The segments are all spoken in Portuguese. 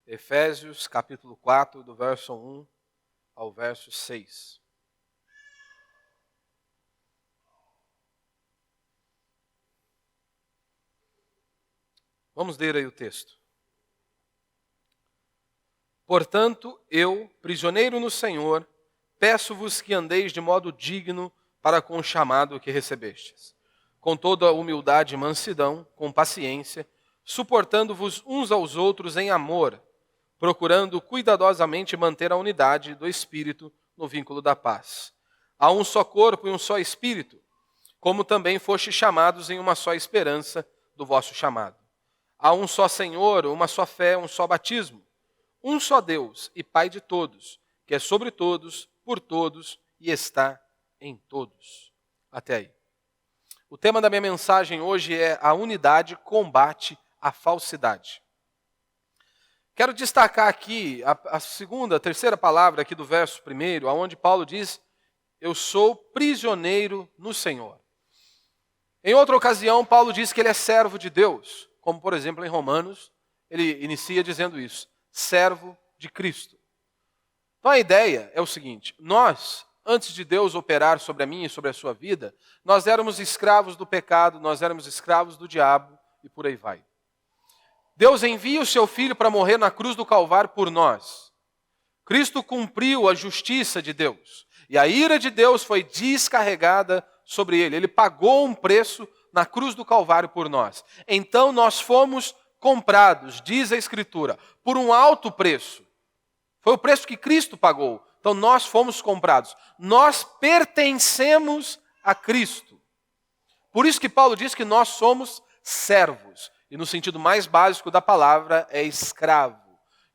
Efésios capítulo 4, do verso 1 ao verso 6. Vamos ler aí o texto. Portanto, eu, prisioneiro no Senhor, peço-vos que andeis de modo digno para com o chamado que recebestes, com toda a humildade e mansidão, com paciência, suportando-vos uns aos outros em amor, procurando cuidadosamente manter a unidade do Espírito no vínculo da paz. Há um só corpo e um só Espírito, como também fostes chamados em uma só esperança do vosso chamado. Há um só Senhor, uma só fé, um só batismo, um só Deus e Pai de todos, que é sobre todos, por todos e está em todos. Até aí. O tema da minha mensagem hoje é: a unidade combate a falsidade. Quero destacar aqui a terceira palavra aqui do verso 1, onde Paulo diz: eu sou prisioneiro no Senhor. Em outra ocasião, Paulo diz que ele é servo de Deus, como por exemplo em Romanos, ele inicia dizendo isso: servo de Cristo. Então a ideia é o seguinte: nós, antes de Deus operar sobre a minha e sobre a sua vida, nós éramos escravos do pecado, nós éramos escravos do diabo e por aí vai. Deus envia o seu Filho para morrer na cruz do Calvário por nós. Cristo cumpriu a justiça de Deus. E a ira de Deus foi descarregada sobre ele. Ele pagou um preço na cruz do Calvário por nós. Então nós fomos comprados, diz a Escritura, por um alto preço. Foi o preço que Cristo pagou. Então nós fomos comprados. Nós pertencemos a Cristo. Por isso que Paulo diz que nós somos servos. E no sentido mais básico da palavra é escravo.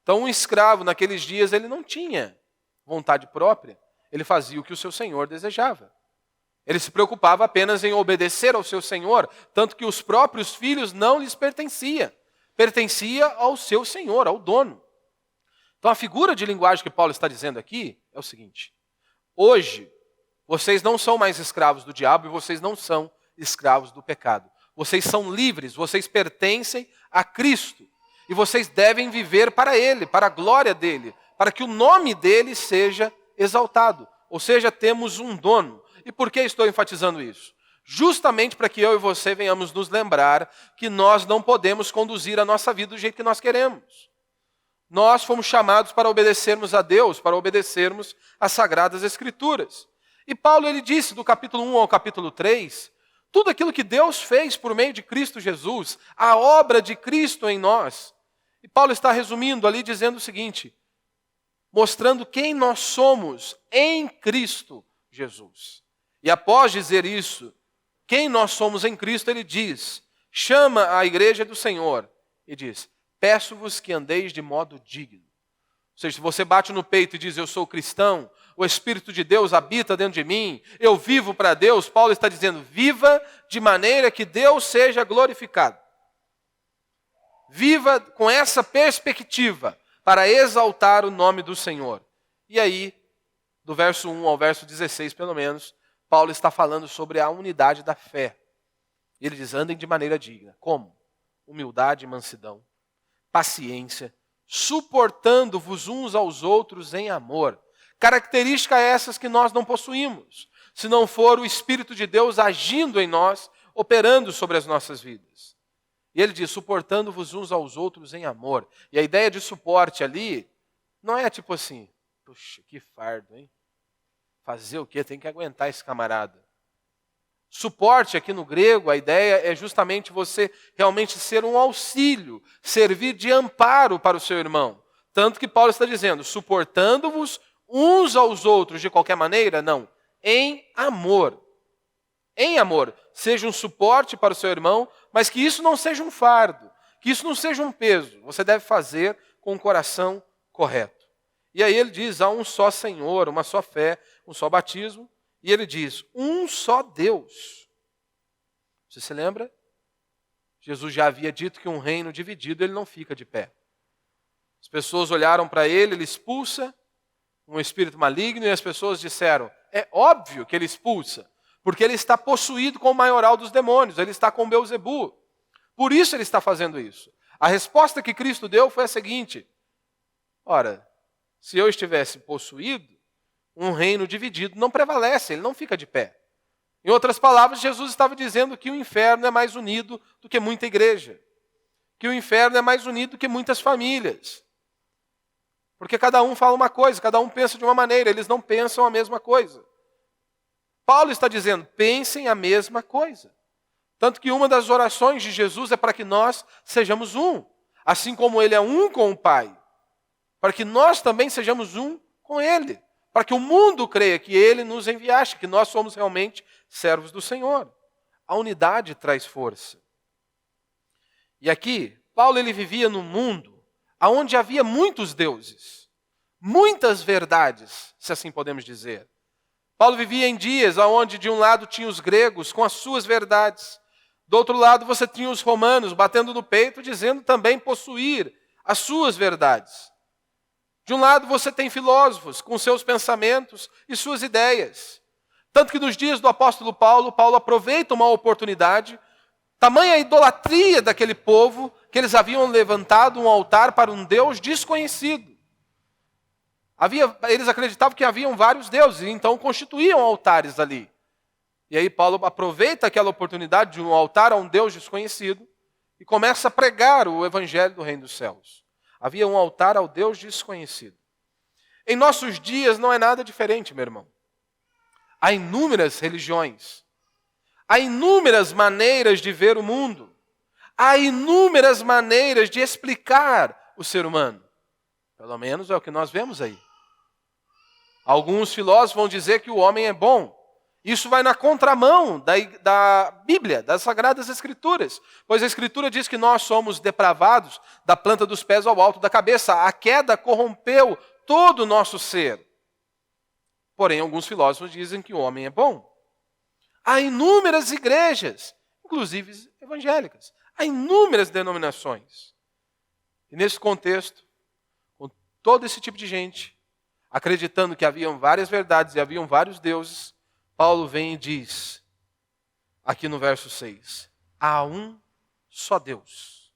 Então um escravo naqueles dias ele não tinha vontade própria. Ele fazia o que o seu senhor desejava. Ele se preocupava apenas em obedecer ao seu senhor, tanto que os próprios filhos não lhes pertencia. Pertencia ao seu senhor, ao dono. Então a figura de linguagem que Paulo está dizendo aqui é o seguinte: hoje vocês não são mais escravos do diabo e vocês não são escravos do pecado. Vocês são livres, vocês pertencem a Cristo. E vocês devem viver para Ele, para a glória dEle, para que o nome dEle seja exaltado. Ou seja, temos um dono. E por que estou enfatizando isso? Justamente para que eu e você venhamos nos lembrar que nós não podemos conduzir a nossa vida do jeito que nós queremos. Nós fomos chamados para obedecermos a Deus, para obedecermos às Sagradas Escrituras. E Paulo ele disse, do capítulo 1 ao capítulo 3, tudo aquilo que Deus fez por meio de Cristo Jesus, a obra de Cristo em nós. E Paulo está resumindo ali dizendo o seguinte, mostrando quem nós somos em Cristo Jesus. E após dizer isso, quem nós somos em Cristo, ele diz, chama a igreja do Senhor e diz, peço-vos que andeis de modo digno. Ou seja, se você bate no peito e diz, eu sou cristão, o Espírito de Deus habita dentro de mim, eu vivo para Deus, Paulo está dizendo, viva de maneira que Deus seja glorificado. Viva com essa perspectiva para exaltar o nome do Senhor. E aí, do verso 1 ao verso 16 pelo menos, Paulo está falando sobre a unidade da fé. Ele diz, andem de maneira digna. Como? Humildade e mansidão, paciência, suportando-vos uns aos outros em amor. Características essas que nós não possuímos, se não for o Espírito de Deus agindo em nós, operando sobre as nossas vidas. E ele diz, suportando-vos uns aos outros em amor. E a ideia de suporte ali, não é tipo assim, puxa, que fardo, hein? Fazer o quê? Tem que aguentar esse camarada. Suporte aqui no grego, a ideia é justamente você realmente ser um auxílio, servir de amparo para o seu irmão. Tanto que Paulo está dizendo, suportando-vos uns aos outros de qualquer maneira? Não. Em amor. Em amor. Seja um suporte para o seu irmão, mas que isso não seja um fardo, que isso não seja um peso. Você deve fazer com o coração correto. E aí ele diz, há um só Senhor, uma só fé, um só batismo. E ele diz, um só Deus. Você se lembra? Jesus já havia dito que um reino dividido ele não fica de pé. As pessoas olharam para ele, ele expulsa um espírito maligno e as pessoas disseram, é óbvio que ele expulsa, porque ele está possuído com o maioral dos demônios, ele está com Beelzebu. Por isso ele está fazendo isso. A resposta que Cristo deu foi a seguinte, Ora, se eu estivesse possuído, um reino dividido não prevalece, ele não fica de pé. Em outras palavras, Jesus estava dizendo que o inferno é mais unido do que muita igreja. Que o inferno é mais unido do que muitas famílias. Porque cada um fala uma coisa, cada um pensa de uma maneira, eles não pensam a mesma coisa. Paulo está dizendo, pensem a mesma coisa. Tanto que uma das orações de Jesus é para que nós sejamos um, assim como ele é um com o Pai. Para que nós também sejamos um com ele. Para que o mundo creia que ele nos enviaste, que nós somos realmente servos do Senhor. A unidade traz força. E aqui, Paulo ele vivia num mundo onde havia muitos deuses, muitas verdades, se assim podemos dizer. Paulo vivia em dias onde de um lado tinha os gregos com as suas verdades, do outro lado você tinha os romanos batendo no peito, dizendo também possuir as suas verdades. De um lado você tem filósofos com seus pensamentos e suas ideias. Tanto que nos dias do apóstolo Paulo, Paulo aproveita uma oportunidade, tamanha a idolatria daquele povo, que eles haviam levantado um altar para um Deus desconhecido. Eles acreditavam que haviam vários deuses, então constituíam altares ali. E aí Paulo aproveita aquela oportunidade de um altar a um Deus desconhecido e começa a pregar o evangelho do reino dos céus. Havia um altar ao Deus desconhecido. Em nossos dias não é nada diferente, meu irmão. Há inúmeras religiões. Há inúmeras maneiras de ver o mundo. Há inúmeras maneiras de explicar o ser humano. Pelo menos é o que nós vemos aí. Alguns filósofos vão dizer que o homem é bom. Isso vai na contramão da Bíblia, das Sagradas Escrituras. Pois a Escritura diz que nós somos depravados da planta dos pés ao alto da cabeça. A queda corrompeu todo o nosso ser. Porém, alguns filósofos dizem que o homem é bom. Há inúmeras igrejas, inclusive evangélicas. Há inúmeras denominações. E nesse contexto, com todo esse tipo de gente, acreditando que haviam várias verdades e haviam vários deuses, Paulo vem e diz, aqui no verso 6, há um só Deus.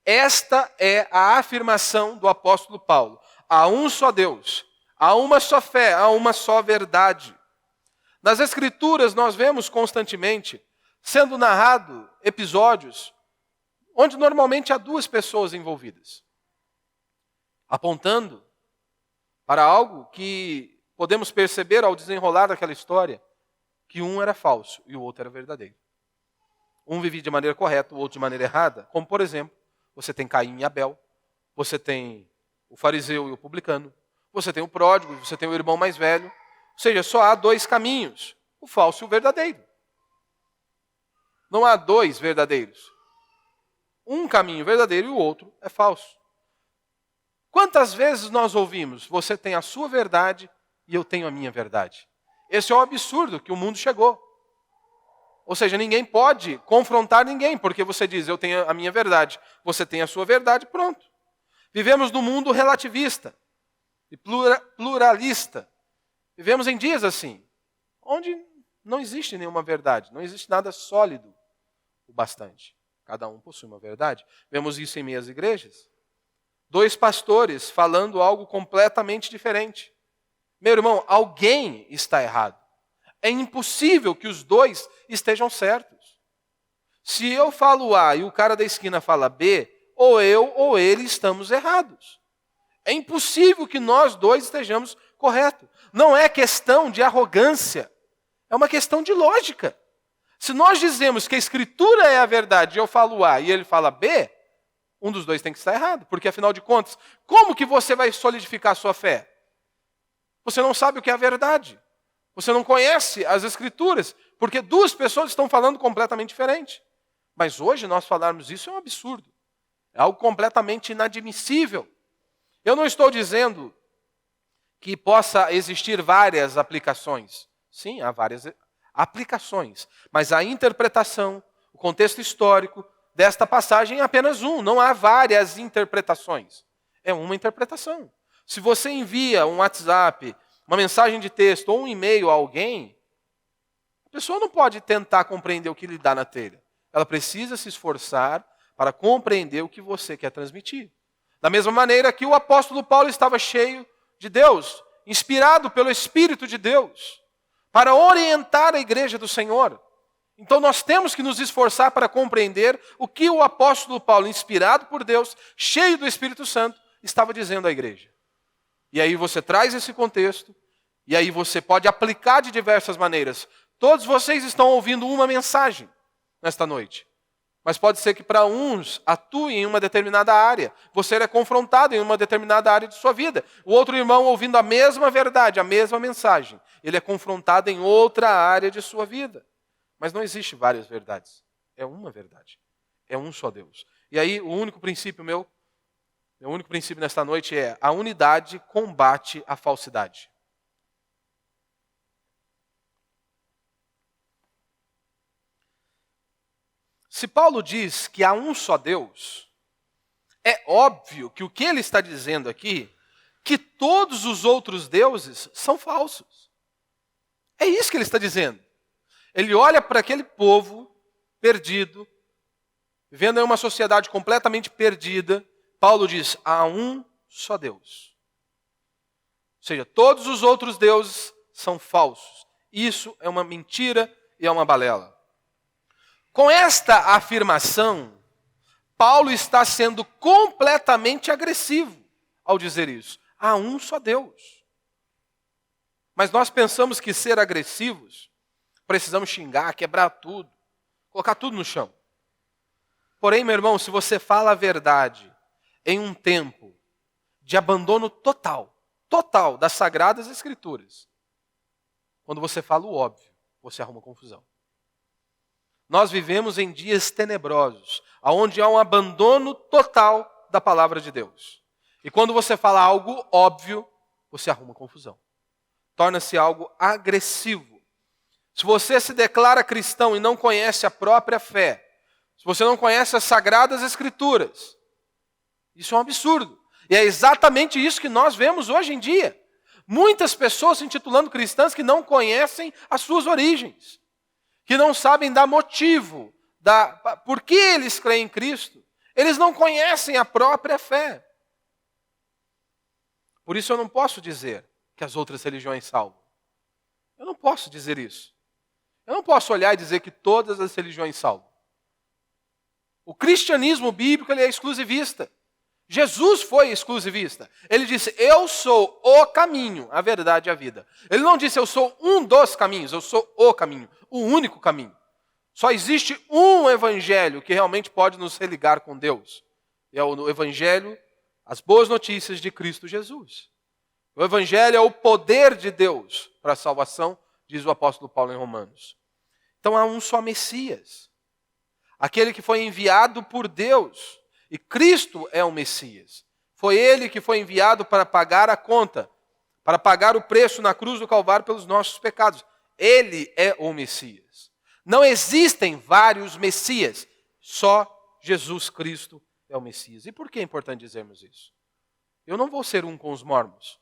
Esta é a afirmação do apóstolo Paulo. Há um só Deus, há uma só fé, há uma só verdade. Nas Escrituras nós vemos constantemente sendo narrado episódios onde normalmente há duas pessoas envolvidas, apontando para algo que podemos perceber ao desenrolar daquela história, que um era falso e o outro era verdadeiro. Um vivia de maneira correta, o outro de maneira errada. Como, por exemplo, você tem Caim e Abel, você tem o fariseu e o publicano, você tem o pródigo, você tem o irmão mais velho. Ou seja, só há dois caminhos, o falso e o verdadeiro. Não há dois verdadeiros. Um caminho verdadeiro e o outro é falso. Quantas vezes nós ouvimos, você tem a sua verdade e eu tenho a minha verdade? Esse é o absurdo que o mundo chegou. Ou seja, ninguém pode confrontar ninguém, porque você diz, eu tenho a minha verdade, você tem a sua verdade, pronto. Vivemos num mundo relativista e pluralista. Vivemos em dias assim, onde não existe nenhuma verdade, não existe nada sólido o bastante. Cada um possui uma verdade. Vemos isso em meias igrejas. Dois pastores falando algo completamente diferente. Meu irmão, alguém está errado. É impossível que os dois estejam certos. Se eu falo A e o cara da esquina fala B, ou eu ou ele estamos errados. É impossível que nós dois estejamos corretos. Não é questão de arrogância, é uma questão de lógica. Se nós dizemos que a Escritura é a verdade e eu falo A e ele fala B, um dos dois tem que estar errado, porque afinal de contas, como que você vai solidificar a sua fé? Você não sabe o que é a verdade. Você não conhece as Escrituras, porque duas pessoas estão falando completamente diferente. Mas hoje nós falarmos isso é um absurdo. É algo completamente inadmissível. Eu não estou dizendo que possa existir várias aplicações. Sim, há várias aplicações. Mas a interpretação, o contexto histórico desta passagem é apenas um. Não há várias interpretações. É uma interpretação. Se você envia um WhatsApp, uma mensagem de texto ou um e-mail a alguém, a pessoa não pode tentar compreender o que lhe dá na telha. Ela precisa se esforçar para compreender o que você quer transmitir. Da mesma maneira que o apóstolo Paulo estava cheio de Deus, inspirado pelo Espírito de Deus, para orientar a igreja do Senhor. Então nós temos que nos esforçar para compreender o que o apóstolo Paulo, inspirado por Deus, cheio do Espírito Santo, estava dizendo à igreja. E aí você traz esse contexto, e aí você pode aplicar de diversas maneiras. Todos vocês estão ouvindo uma mensagem nesta noite. Mas pode ser que para uns atue em uma determinada área. Você é confrontado em uma determinada área de sua vida. O outro irmão, ouvindo a mesma verdade, a mesma mensagem, ele é confrontado em outra área de sua vida. Mas não existe várias verdades. É uma verdade. É um só Deus. E aí, o único princípio meu nesta noite é: a unidade combate a falsidade. Se Paulo diz que há um só Deus, é óbvio que o que ele está dizendo aqui, que todos os outros deuses são falsos. É isso que ele está dizendo. Ele olha para aquele povo perdido, vivendo em uma sociedade completamente perdida. Paulo diz: há um só Deus. Ou seja, todos os outros deuses são falsos. Isso é uma mentira e é uma balela. Com esta afirmação, Paulo está sendo completamente agressivo ao dizer isso. Há um só Deus. Mas nós pensamos que ser agressivos, precisamos xingar, quebrar tudo, colocar tudo no chão. Porém, meu irmão, se você fala a verdade em um tempo de abandono total das Sagradas Escrituras, quando você fala o óbvio, você arruma confusão. Nós vivemos em dias tenebrosos, onde há um abandono total da palavra de Deus. E quando você fala algo óbvio, você arruma confusão. Torna-se algo agressivo. Se você se declara cristão e não conhece a própria fé, se você não conhece as Sagradas Escrituras, isso é um absurdo. E é exatamente isso que nós vemos hoje em dia. Muitas pessoas se intitulando cristãs que não conhecem as suas origens, que não sabem dar motivo, por que eles creem em Cristo. Eles não conhecem a própria fé. Por isso eu não posso dizer que as outras religiões salvam. Eu não posso dizer isso. Eu não posso olhar e dizer que todas as religiões salvam. O cristianismo bíblico ele é exclusivista. Jesus foi exclusivista. Ele disse: eu sou o caminho, a verdade e a vida. Ele não disse: eu sou um dos caminhos, eu sou o caminho, o único caminho. Só existe um evangelho que realmente pode nos religar com Deus. É o evangelho, as boas notícias de Cristo Jesus. O evangelho é o poder de Deus para a salvação, diz o apóstolo Paulo em Romanos. Então há um só Messias. Aquele que foi enviado por Deus. E Cristo é o Messias. Foi ele que foi enviado para pagar a conta, para pagar o preço na cruz do Calvário pelos nossos pecados. Ele é o Messias. Não existem vários Messias, só Jesus Cristo é o Messias. E por que é importante dizermos isso? Eu não vou ser um com os mormons,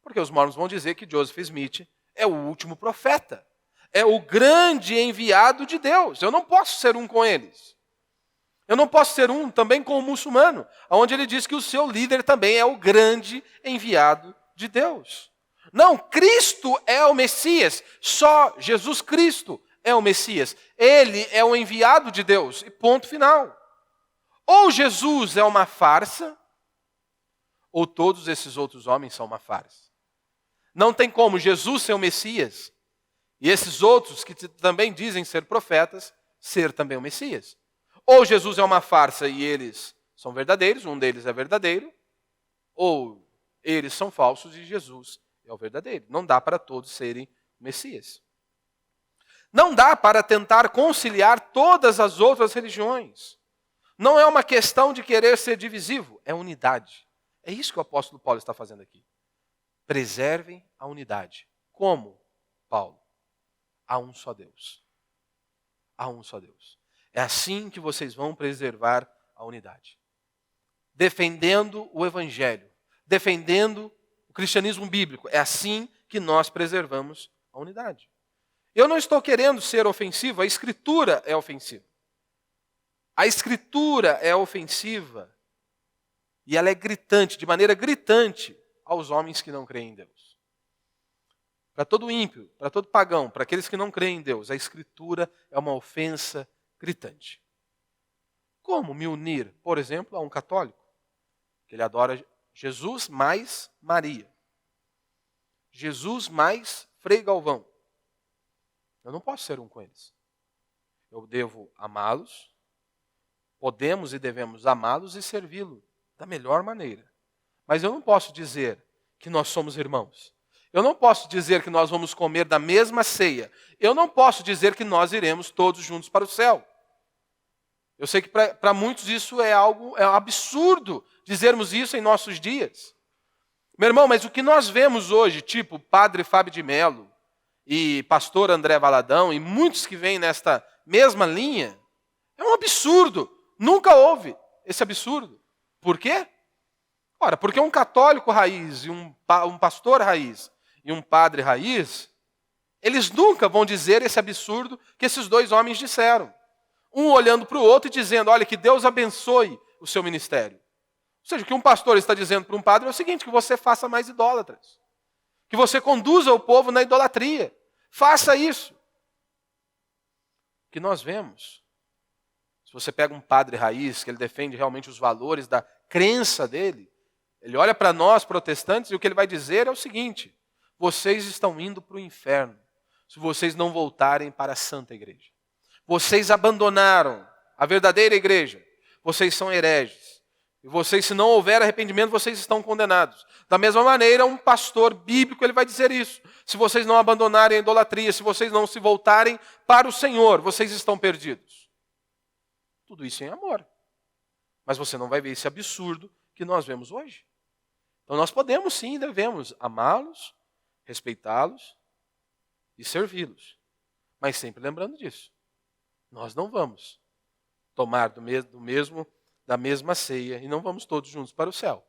porque os mormons vão dizer que Joseph Smith é o último profeta, é o grande enviado de Deus. Eu não posso ser um com eles. Eu não posso ser um também com o muçulmano, onde ele diz que o seu líder também é o grande enviado de Deus. Não, Cristo é o Messias, só Jesus Cristo é o Messias. Ele é o enviado de Deus, e ponto final. Ou Jesus é uma farsa, ou todos esses outros homens são uma farsa. Não tem como Jesus ser o Messias, e esses outros que também dizem ser profetas, ser também o Messias. Ou Jesus é uma farsa e eles são verdadeiros, um deles é verdadeiro, ou eles são falsos e Jesus é o verdadeiro. Não dá para todos serem Messias. Não dá para tentar conciliar todas as outras religiões. Não é uma questão de querer ser divisivo, é unidade. É isso que o apóstolo Paulo está fazendo aqui. Preservem a unidade. Como, Paulo? Há um só Deus. Há um só Deus. É assim que vocês vão preservar a unidade. Defendendo o Evangelho, defendendo o cristianismo bíblico. É assim que nós preservamos a unidade. Eu não estou querendo ser ofensivo, a Escritura é ofensiva. A Escritura é ofensiva E ela é gritante, de maneira gritante, aos homens que não creem em Deus. Para todo ímpio, para todo pagão, para aqueles que não creem em Deus, a Escritura é uma ofensa gritante. Como me unir, por exemplo, a um católico, que ele adora Jesus mais Maria? Jesus mais Frei Galvão. Eu não posso ser um com eles. Eu devo amá-los, podemos e devemos amá-los e servi-lo da melhor maneira. Mas eu não posso dizer que nós somos irmãos. Eu não posso dizer que nós vamos comer da mesma ceia. Eu não posso dizer que nós iremos todos juntos para o céu. Eu sei que para muitos isso é um absurdo dizermos isso em nossos dias. Meu irmão, mas o que nós vemos hoje, tipo Padre Fábio de Mello e Pastor André Valadão e muitos que vêm nesta mesma linha, é um absurdo. Nunca houve esse absurdo. Por quê? Ora, porque um católico raiz e um pastor raiz e um padre raiz, eles nunca vão dizer esse absurdo que esses dois homens disseram. Um olhando para o outro e dizendo, olha, que Deus abençoe o seu ministério. Ou seja, o que um pastor está dizendo para um padre é o seguinte, que você faça mais idólatras. Que você conduza o povo na idolatria. Faça isso. O que nós vemos, se você pega um padre raiz, que ele defende realmente os valores da crença dele, ele olha para nós, protestantes, e o que ele vai dizer é o seguinte, vocês estão indo para o inferno, se vocês não voltarem para a Santa Igreja. Vocês abandonaram a verdadeira igreja, vocês são hereges. E vocês, se não houver arrependimento, vocês estão condenados. Da mesma maneira, um pastor bíblico ele vai dizer isso. Se vocês não abandonarem a idolatria, se vocês não se voltarem para o Senhor, vocês estão perdidos. Tudo isso em amor. Mas você não vai ver esse absurdo que nós vemos hoje. Então nós podemos sim e devemos amá-los, respeitá-los e servi-los. Mas sempre lembrando disso. Nós não vamos tomar da mesma ceia e não vamos todos juntos para o céu.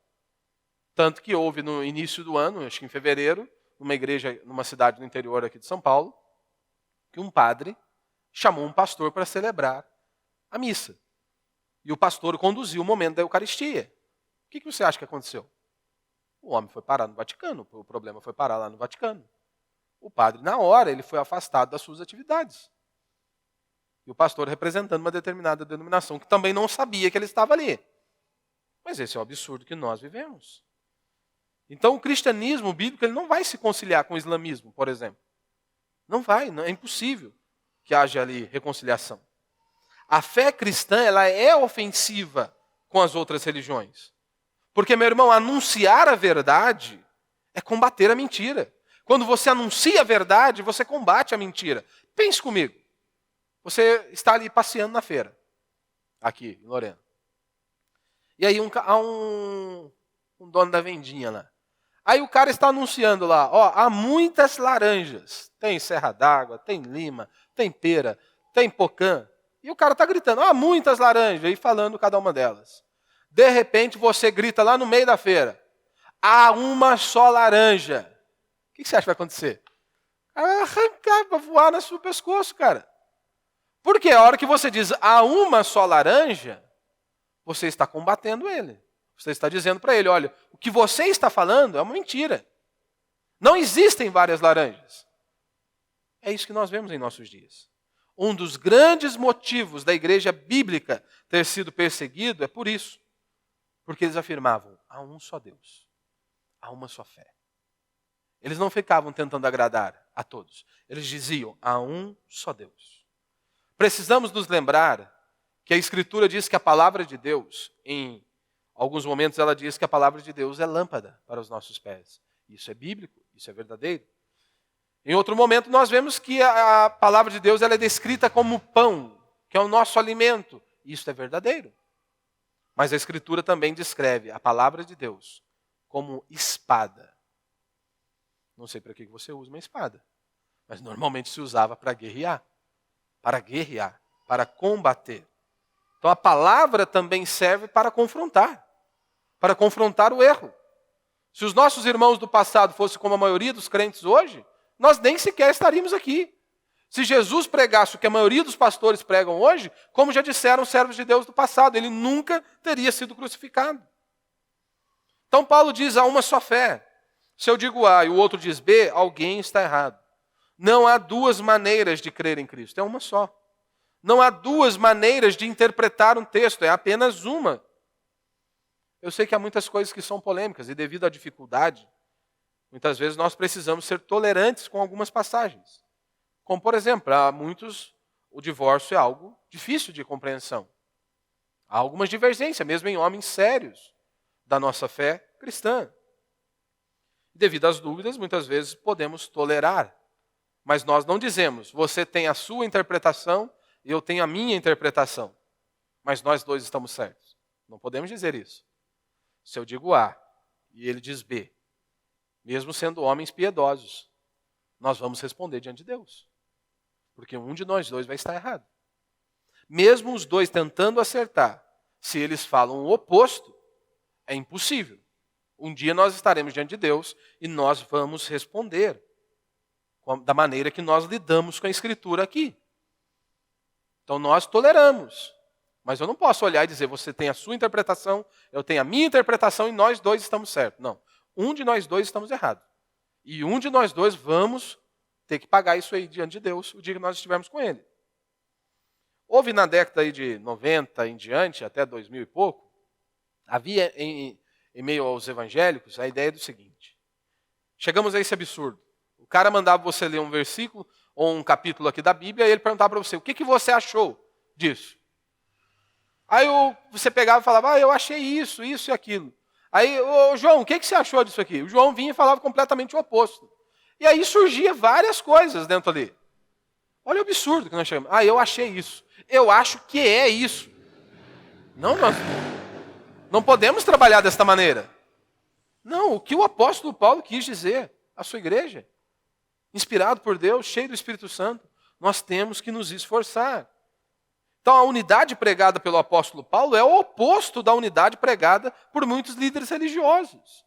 Tanto que houve no início do ano, acho que em fevereiro, numa igreja, numa cidade no interior aqui de São Paulo, que um padre chamou um pastor para celebrar a missa. E o pastor conduziu o momento da Eucaristia. O que você acha que aconteceu? O homem foi parar no Vaticano, o problema foi parar lá no Vaticano. O padre, na hora, ele foi afastado das suas atividades. E o pastor representando uma determinada denominação, que também não sabia que ele estava ali. Mas esse é o absurdo que nós vivemos. Então o cristianismo bíblico ele não vai se conciliar com o islamismo, por exemplo. Não vai, é impossível que haja ali reconciliação. A fé cristã ela é ofensiva com as outras religiões. Porque, meu irmão, anunciar a verdade é combater a mentira. Quando você anuncia a verdade, você combate a mentira. Pense comigo. Você está ali passeando na feira, aqui em Lorena. E aí há um dono da vendinha lá. Aí o cara está anunciando lá, ó, há muitas laranjas. Tem serra d'água, tem lima, tem pera, tem pocã. E o cara está gritando, há muitas laranjas, e falando cada uma delas. De repente você grita lá no meio da feira, há uma só laranja. O que você acha que vai acontecer? Vai arrancar, vai voar no seu pescoço, cara. Porque a hora que você diz há uma só laranja, você está combatendo ele. Você está dizendo para ele, olha, o que você está falando é uma mentira. Não existem várias laranjas. É isso que nós vemos em nossos dias. Um dos grandes motivos da igreja bíblica ter sido perseguido é por isso. Porque eles afirmavam, há um só Deus, há uma só fé. Eles não ficavam tentando agradar a todos. Eles diziam, há um só Deus. Precisamos nos lembrar que a Escritura diz que a palavra de Deus, em alguns momentos ela diz que a palavra de Deus é lâmpada para os nossos pés. Isso é bíblico, isso é verdadeiro. Em outro momento nós vemos que a palavra de Deus ela é descrita como pão, que é o nosso alimento. Isso é verdadeiro. Mas a Escritura também descreve a palavra de Deus como espada. Não sei para que você usa uma espada, mas normalmente se usava para guerrear, para combater. Então a palavra também serve para confrontar o erro. Se os nossos irmãos do passado fossem como a maioria dos crentes hoje, nós nem sequer estaríamos aqui. Se Jesus pregasse o que a maioria dos pastores pregam hoje, como já disseram os servos de Deus do passado, ele nunca teria sido crucificado. Então Paulo diz, há uma só fé. Se eu digo A e o outro diz B, alguém está errado. Não há duas maneiras de crer em Cristo, é uma só. Não há duas maneiras de interpretar um texto, é apenas uma. Eu sei que há muitas coisas que são polêmicas e devido à dificuldade, muitas vezes nós precisamos ser tolerantes com algumas passagens. Como, por exemplo, para muitos o divórcio é algo difícil de compreensão. Há algumas divergências, mesmo em homens sérios da nossa fé cristã. Devido às dúvidas, muitas vezes podemos tolerar. Mas nós não dizemos, você tem a sua interpretação e eu tenho a minha interpretação. Mas nós dois estamos certos. Não podemos dizer isso. Se eu digo A e ele diz B, mesmo sendo homens piedosos, nós vamos responder diante de Deus. Porque um de nós dois vai estar errado. Mesmo os dois tentando acertar, se eles falam o oposto, é impossível. Um dia nós estaremos diante de Deus e nós vamos responder da maneira que nós lidamos com a Escritura aqui. Então nós toleramos. Mas eu não posso olhar e dizer, você tem a sua interpretação, eu tenho a minha interpretação e nós dois estamos certos. Não. Um de nós dois estamos errados. E um de nós dois vamos ter que pagar isso aí diante de Deus o dia que nós estivermos com Ele. Houve na década aí de 90 em diante, até 2000 e pouco, havia em meio aos evangélicos a ideia do seguinte. Chegamos a esse absurdo. O cara mandava você ler um versículo ou um capítulo aqui da Bíblia e ele perguntava para você, o que você achou disso? Aí você pegava e falava, eu achei isso e aquilo. Aí, João, o que você achou disso aqui? O João vinha e falava completamente o oposto. E aí surgia várias coisas dentro ali. Olha o absurdo que nós chegamos. Eu achei isso. Eu acho que é isso. Não, nós não podemos trabalhar desta maneira. Não, o que o apóstolo Paulo quis dizer à sua igreja, inspirado por Deus, cheio do Espírito Santo, nós temos que nos esforçar. Então a unidade pregada pelo apóstolo Paulo é o oposto da unidade pregada por muitos líderes religiosos.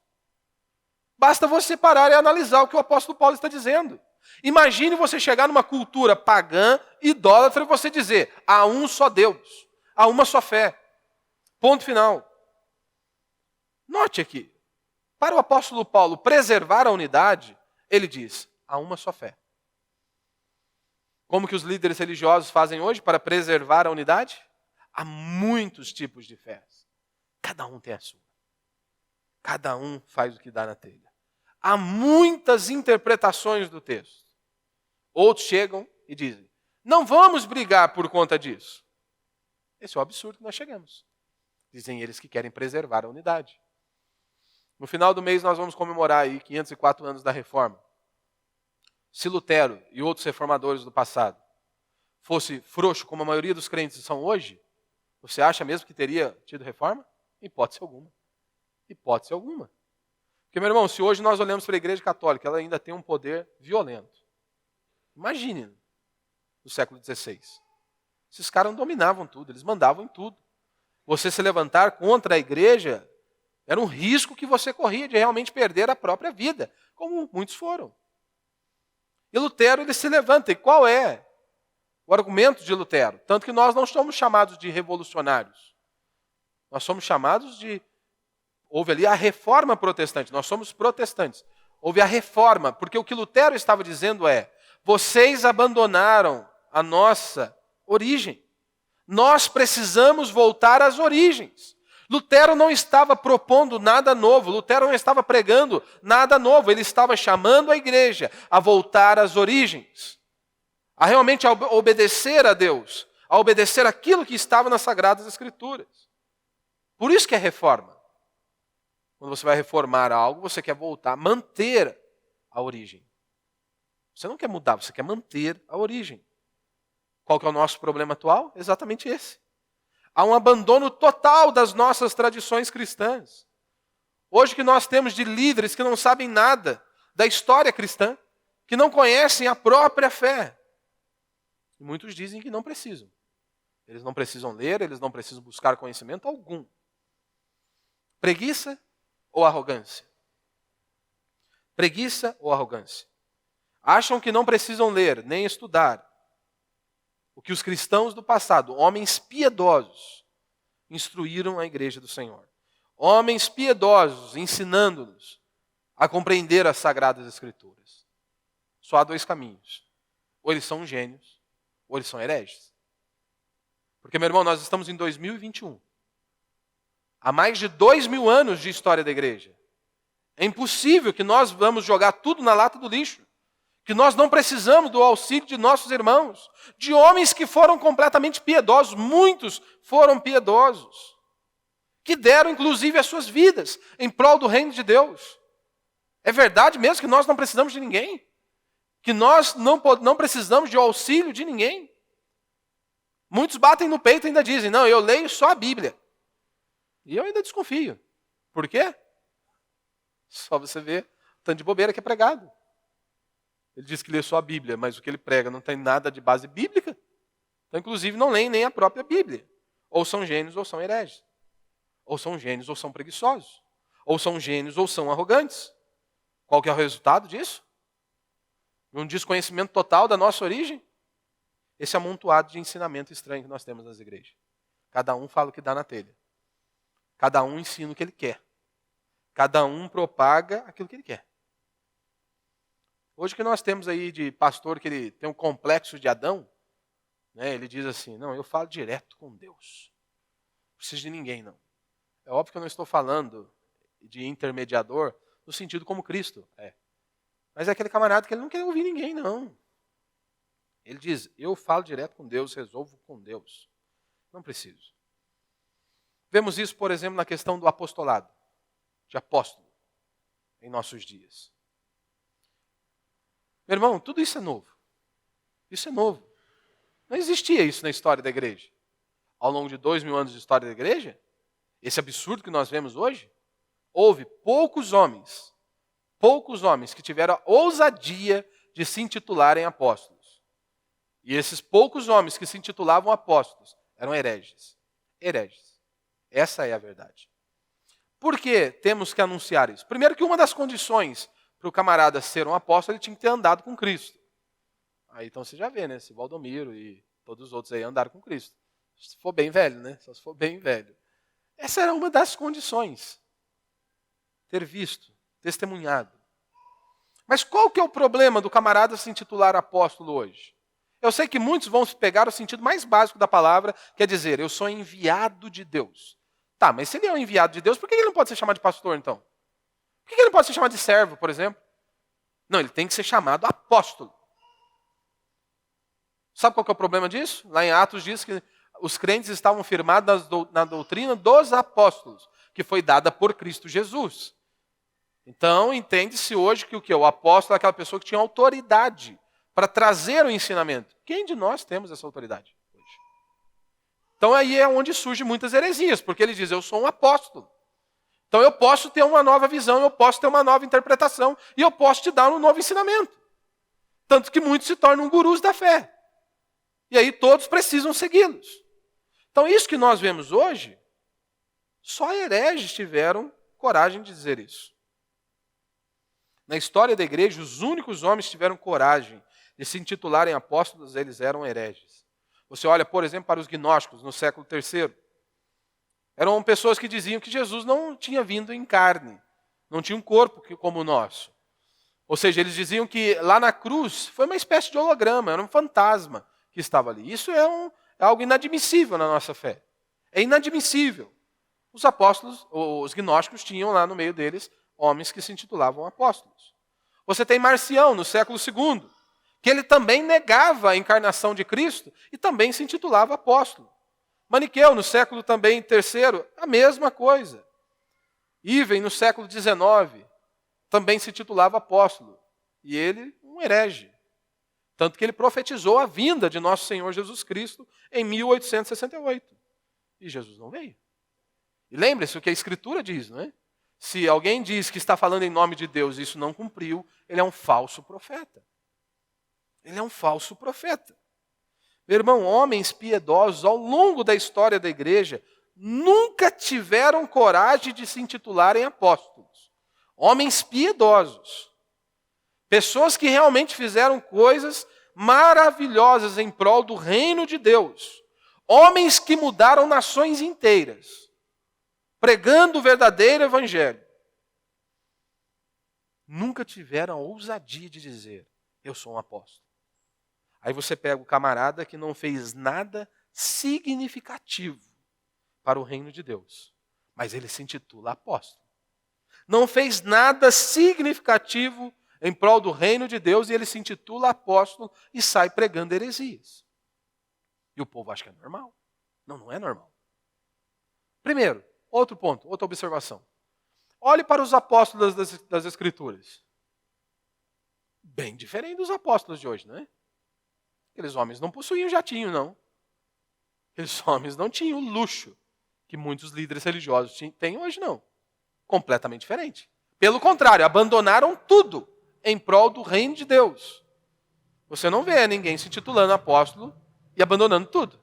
Basta você parar e analisar o que o apóstolo Paulo está dizendo. Imagine você chegar numa cultura pagã, idólatra, e você dizer, há um só Deus, há uma só fé. Ponto final. Note aqui, para o apóstolo Paulo preservar a unidade, ele diz, há uma só fé. Como que os líderes religiosos fazem hoje para preservar a unidade? Há muitos tipos de fés. Cada um tem a sua. Cada um faz o que dá na telha. Há muitas interpretações do texto. Outros chegam e dizem, não vamos brigar por conta disso. Esse é o absurdo que nós chegamos. Dizem eles que querem preservar a unidade. No final do mês nós vamos comemorar aí 504 anos da Reforma. Se Lutero e outros reformadores do passado fosse frouxo como a maioria dos crentes são hoje, você acha mesmo que teria tido reforma? Hipótese alguma. Hipótese alguma. Porque, meu irmão, se hoje nós olhamos para a Igreja Católica, ela ainda tem um poder violento. Imagine, no século XVI. Esses caras dominavam tudo, eles mandavam em tudo. Você se levantar contra a Igreja era um risco que você corria de realmente perder a própria vida, como muitos foram. E Lutero, ele se levanta. E qual é o argumento de Lutero? Tanto que nós não somos chamados de revolucionários. Nós somos chamados de... Houve ali a reforma protestante. Nós somos protestantes. Houve a reforma. Porque o que Lutero estava dizendo é, vocês abandonaram a nossa origem. Nós precisamos voltar às origens. Lutero não estava propondo nada novo, Lutero não estava pregando nada novo, ele estava chamando a igreja a voltar às origens, a realmente obedecer a Deus, a obedecer aquilo que estava nas Sagradas Escrituras. Por isso que é reforma. Quando você vai reformar algo, você quer voltar, manter a origem. Você não quer mudar, você quer manter a origem. Qual que é o nosso problema atual? Exatamente esse. Há um abandono total das nossas tradições cristãs. Hoje que nós temos de líderes que não sabem nada da história cristã, que não conhecem a própria fé. E muitos dizem que não precisam. Eles não precisam ler, eles não precisam buscar conhecimento algum. Preguiça ou arrogância? Preguiça ou arrogância? Acham que não precisam ler, nem estudar. O que os cristãos do passado, homens piedosos, instruíram a igreja do Senhor. Homens piedosos, ensinando-nos a compreender as Sagradas Escrituras. Só há dois caminhos. Ou eles são gênios, ou eles são hereges. Porque, meu irmão, nós estamos em 2021. Há mais de 2000 anos de história da igreja. É impossível que nós vamos jogar tudo na lata do lixo. Que nós não precisamos do auxílio de nossos irmãos. De homens que foram completamente piedosos. Muitos foram piedosos. Que deram, inclusive, as suas vidas em prol do reino de Deus. É verdade mesmo que nós não precisamos de ninguém? Que nós não precisamos de auxílio de ninguém? Muitos batem no peito e ainda dizem, não, eu leio só a Bíblia. E eu ainda desconfio. Por quê? Só você ver o tanto de bobeira que é pregado. Ele diz que lê só a Bíblia, mas o que ele prega não tem nada de base bíblica. Então, inclusive, não leem nem a própria Bíblia. Ou são gênios ou são hereges. Ou são gênios ou são preguiçosos. Ou são gênios ou são arrogantes. Qual que é o resultado disso? Um desconhecimento total da nossa origem? Esse amontoado de ensinamento estranho que nós temos nas igrejas. Cada um fala o que dá na telha. Cada um ensina o que ele quer. Cada um propaga aquilo que ele quer. Hoje que nós temos aí de pastor que ele tem um complexo de Adão, né, ele diz assim, não, eu falo direto com Deus. Não preciso de ninguém, não. É óbvio que eu não estou falando de intermediador no sentido como Cristo é. Mas é aquele camarada que ele não quer ouvir ninguém, não. Ele diz, eu falo direto com Deus, resolvo com Deus. Não preciso. Vemos isso, por exemplo, na questão do apostolado, de apóstolo, em nossos dias. Meu irmão, tudo isso é novo. Isso é novo. Não existia isso na história da igreja. Ao longo de 2000 anos de história da igreja, esse absurdo que nós vemos hoje, houve poucos homens que tiveram a ousadia de se intitularem apóstolos. E esses poucos homens que se intitulavam apóstolos eram hereges. Hereges. Essa é a verdade. Por que temos que anunciar isso? Primeiro que uma das condições para o camarada ser um apóstolo, ele tinha que ter andado com Cristo. Aí então você já vê, né? Se Valdomiro e todos os outros aí andaram com Cristo. Se for bem velho, né? Só se for bem velho. Essa era uma das condições. Ter visto, testemunhado. Mas qual que é o problema do camarada se intitular apóstolo hoje? Eu sei que muitos vão se pegar o sentido mais básico da palavra, quer dizer, eu sou enviado de Deus. Tá, mas se ele é um enviado de Deus, por que ele não pode ser chamado de pastor, então? Por que ele não pode ser chamado de servo, por exemplo? Não, ele tem que ser chamado apóstolo. Sabe qual que é o problema disso? Lá em Atos diz que os crentes estavam firmados na doutrina dos apóstolos, que foi dada por Cristo Jesus. Então, entende-se hoje que o que? O apóstolo é aquela pessoa que tinha autoridade para trazer o ensinamento. Quem de nós temos essa autoridade hoje? Então, aí é onde surgem muitas heresias, porque ele diz, eu sou um apóstolo. Então, eu posso ter uma nova visão, eu posso ter uma nova interpretação, e eu posso te dar um novo ensinamento. Tanto que muitos se tornam gurus da fé. E aí todos precisam segui-los. Então, isso que nós vemos hoje, só hereges tiveram coragem de dizer isso. Na história da igreja, os únicos homens que tiveram coragem de se intitularem apóstolos, eles eram hereges. Você olha, por exemplo, para os gnósticos no século III. Eram pessoas que diziam que Jesus não tinha vindo em carne, não tinha um corpo como o nosso. Ou seja, eles diziam que lá na cruz foi uma espécie de holograma, era um fantasma que estava ali. Isso é algo inadmissível na nossa fé. É inadmissível. Os apóstolos, os gnósticos, tinham lá no meio deles homens que se intitulavam apóstolos. Você tem Marcião, no século II, que ele também negava a encarnação de Cristo e também se intitulava apóstolo. Maniqueu, no século também III, a mesma coisa. Iven, no século XIX, também se titulava apóstolo. E ele, um herege. Tanto que ele profetizou a vinda de nosso Senhor Jesus Cristo em 1868. E Jesus não veio. E lembre-se o que a Escritura diz, não é? Se alguém diz que está falando em nome de Deus e isso não cumpriu, ele é um falso profeta. Ele é um falso profeta. Meu irmão, homens piedosos ao longo da história da igreja nunca tiveram coragem de se intitularem apóstolos. Homens piedosos. Pessoas que realmente fizeram coisas maravilhosas em prol do reino de Deus. Homens que mudaram nações inteiras. pregando o verdadeiro evangelho, nunca tiveram a ousadia de dizer, eu sou um apóstolo. Aí você pega o camarada que não fez nada significativo para o reino de Deus, mas ele se intitula apóstolo. Não fez nada significativo em prol do reino de Deus e ele se intitula apóstolo e sai pregando heresias. E o povo acha que é normal. Não, não é normal. Primeiro, outro ponto, outra observação. Olhe para os apóstolos das Escrituras. Bem diferente dos apóstolos de hoje, não é? Aqueles homens não possuíam jatinho, não. Aqueles homens não tinham o luxo que muitos líderes religiosos têm hoje, não. Completamente diferente. Pelo contrário, abandonaram tudo em prol do reino de Deus. Você não vê ninguém se titulando apóstolo e abandonando tudo.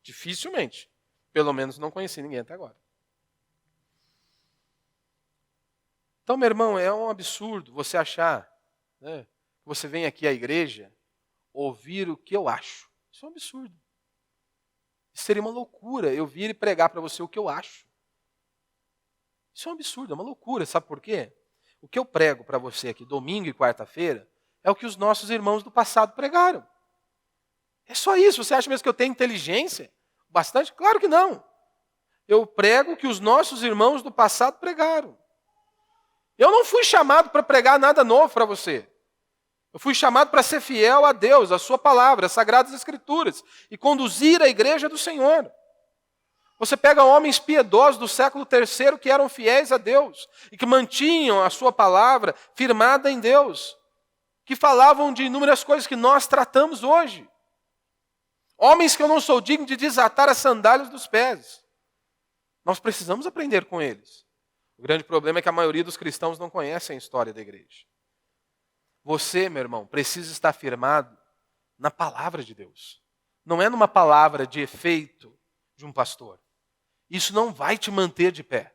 Dificilmente. Pelo menos não conheci ninguém até agora. Então, meu irmão, é um absurdo você achar, né, que você vem aqui à igreja ouvir o que eu acho. Isso é um absurdo. Isso seria uma loucura eu vir e pregar para você o que eu acho. Isso é um absurdo, é uma loucura. Sabe por quê? O que eu prego para você aqui domingo e quarta-feira é o que os nossos irmãos do passado pregaram. É só isso. Você acha mesmo que eu tenho inteligência? Bastante? Claro que não. Eu prego o que os nossos irmãos do passado pregaram. Eu não fui chamado para pregar nada novo para você. Eu fui chamado para ser fiel a Deus, a sua palavra, as sagradas escrituras, e conduzir a igreja do Senhor. Você pega homens piedosos do século III que eram fiéis a Deus e que mantinham a sua palavra firmada em Deus, que falavam de inúmeras coisas que nós tratamos hoje. Homens que eu não sou digno de desatar as sandálias dos pés. Nós precisamos aprender com eles. O grande problema é que a maioria dos cristãos não conhecem a história da igreja. Você, meu irmão, precisa estar firmado na palavra de Deus. Não é numa palavra de efeito de um pastor. Isso não vai te manter de pé.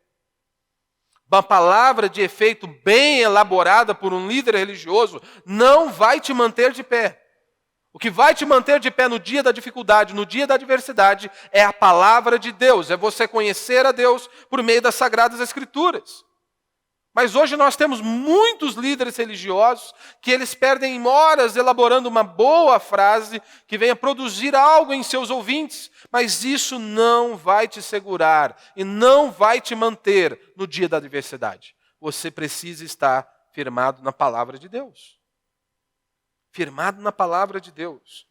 Uma palavra de efeito bem elaborada por um líder religioso não vai te manter de pé. O que vai te manter de pé no dia da dificuldade, no dia da adversidade, é a palavra de Deus. É você conhecer a Deus por meio das Sagradas Escrituras. Mas hoje nós temos muitos líderes religiosos que eles perdem horas elaborando uma boa frase que venha produzir algo em seus ouvintes, mas isso não vai te segurar e não vai te manter no dia da adversidade. Você precisa estar firmado na palavra de Deus. Firmado na palavra de Deus.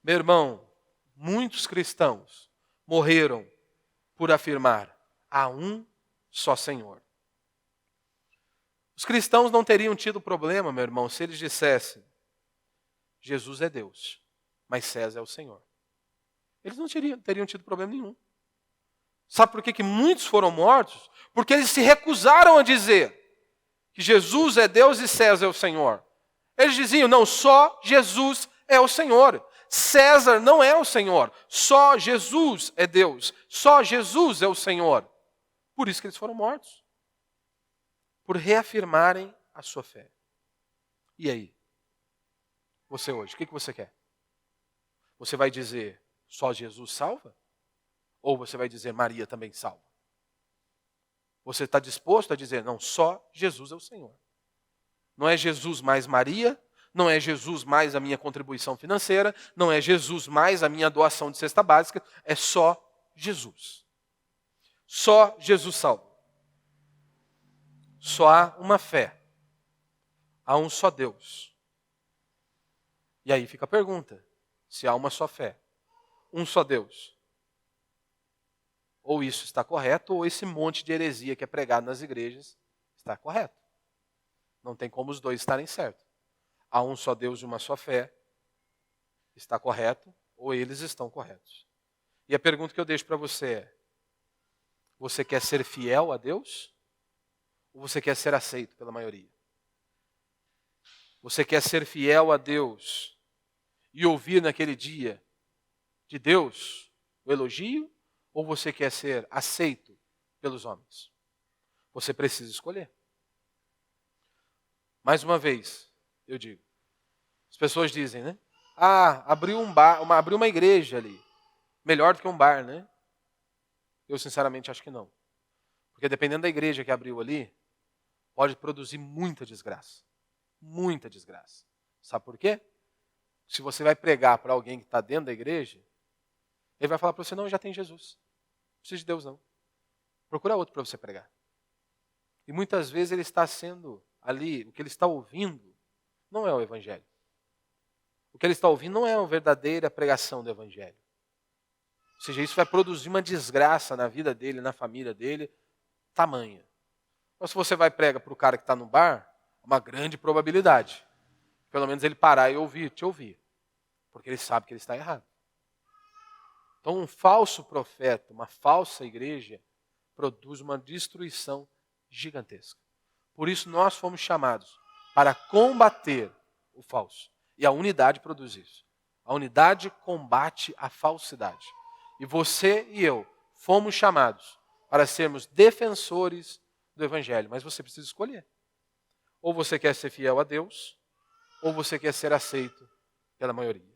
Meu irmão, muitos cristãos morreram por afirmar: há um só Senhor. Os cristãos não teriam tido problema, meu irmão, se eles dissessem: Jesus é Deus, mas César é o Senhor. Eles não teriam tido problema nenhum. Sabe por que muitos foram mortos? Porque eles se recusaram a dizer que Jesus é Deus e César é o Senhor. Eles diziam: não, só Jesus é o Senhor. César não é o Senhor. Só Jesus é Deus. Só Jesus é o Senhor. Por isso que eles foram mortos. Por reafirmarem a sua fé. E aí? Você hoje, o que você quer? Você vai dizer, só Jesus salva? Ou você vai dizer, Maria também salva? Você está disposto a dizer, não, só Jesus é o Senhor. Não é Jesus mais Maria, não é Jesus mais a minha contribuição financeira, não é Jesus mais a minha doação de cesta básica, é só Jesus. Só Jesus salva. Só há uma fé. Há um só Deus. E aí fica a pergunta, se há uma só fé, um só Deus, ou isso está correto, ou esse monte de heresia que é pregado nas igrejas está correto. Não tem como os dois estarem certos. Há um só Deus e uma só fé, está correto, ou eles estão corretos. E a pergunta que eu deixo para você é, você quer ser fiel a Deus? Ou você quer ser aceito pela maioria? Você quer ser fiel a Deus e ouvir naquele dia de Deus o elogio? Ou você quer ser aceito pelos homens? Você precisa escolher. Mais uma vez, eu digo. As pessoas dizem, né? Abriu abriu uma igreja ali. Melhor do que um bar, né? Eu sinceramente acho que não. Porque dependendo da igreja que abriu ali, pode produzir muita desgraça. Muita desgraça. Sabe por quê? Se você vai pregar para alguém que está dentro da igreja, ele vai falar para você, não, já tem Jesus. Não precisa de Deus, não. Procura outro para você pregar. E muitas vezes ele está sendo ali, o que ele está ouvindo não é o evangelho. O que ele está ouvindo não é a verdadeira pregação do evangelho. Ou seja, isso vai produzir uma desgraça na vida dele, na família dele, tamanha. Então, se você vai pregar para o cara que está no bar, uma grande probabilidade. Pelo menos ele parar e te ouvir. Porque ele sabe que ele está errado. Então, um falso profeta, uma falsa igreja, produz uma destruição gigantesca. Por isso, nós fomos chamados para combater o falso. E a unidade produz isso. A unidade combate a falsidade. E você e eu fomos chamados para sermos defensores do evangelho. Mas você precisa escolher. Ou você quer ser fiel a Deus, ou você quer ser aceito pela maioria.